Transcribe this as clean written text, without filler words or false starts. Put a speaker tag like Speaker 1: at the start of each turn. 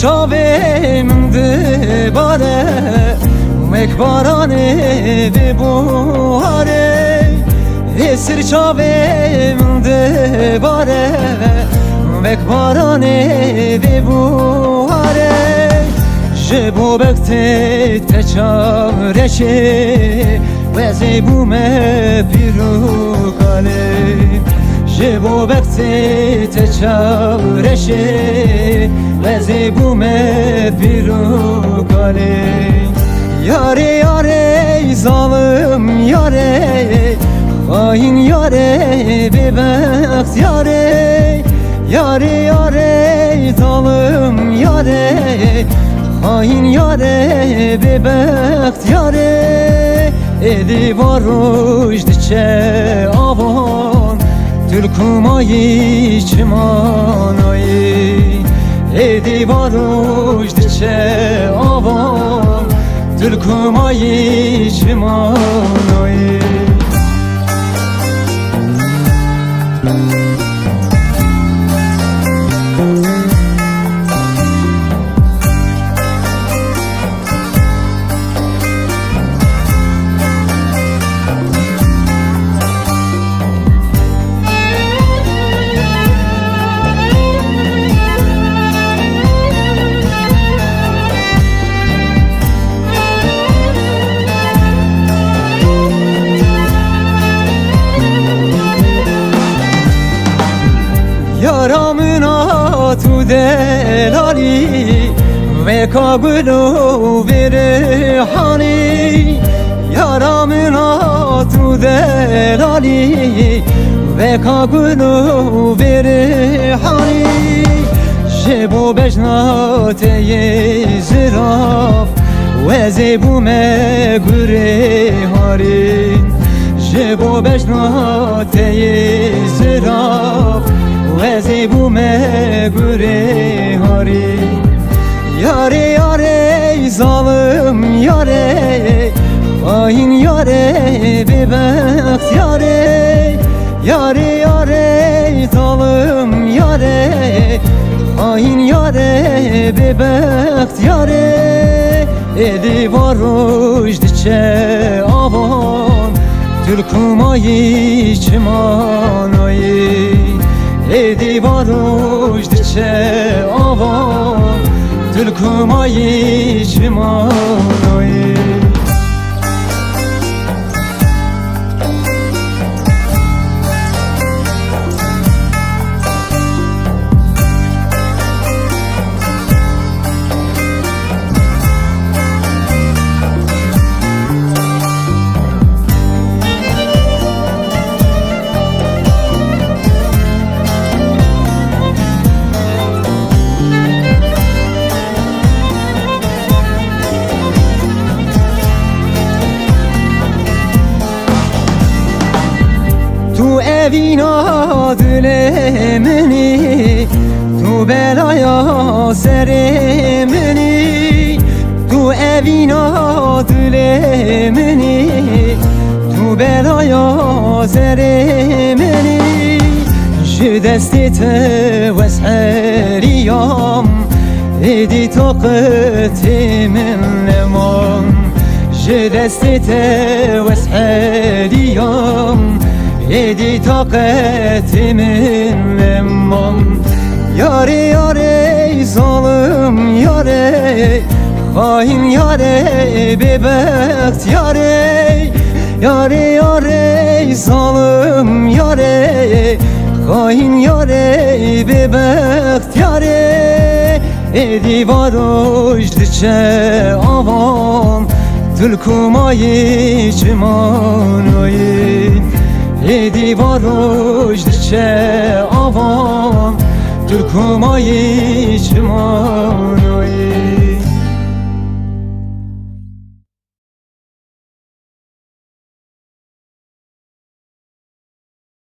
Speaker 1: çave min dibare mekbarane ve buhare esir çave min dibare mekbarane ve buhare jebo bekte te çavreşe ve zebu me pirukale jebo bekte te çavreşe ve zebu me pirukale yare yare zalim yare hain yare bebekt yare yare yare zalim yare hain yare bebekt yare edi varuj diçe avan Türkümayı çimanayı edi varuj diçe avan Türkümayı çimanayı yaramın atu delali ve kabulu verihani yaramın atu delali ve kabulu verihani jebo bejnate ziraf ve zebu me gurehari jebo bejnate ziraf ve zebu me gurehari yare yare zalim yare hain yare bebekt yare yare yare zalim yare hain yare bebekt yare edi varuj diçe avan Türkümayı çimanayı edi varuj diçe avan Türkümayı çimanayı Tu evina dilemini Tu belaya seremini Tu evina dilemini Tu belaya seremini Jidesti te vesheriyam Edi taqati min leman Jidesti te vesheriyam edi takatimin lemman yare yare zalim yare hain yare bebekt yare yare yare zalim yare hain yare bebekt yare edi varuj diçe avan Türkümayı çimanayı edi varuj diçe avan Türkümayı çimanayı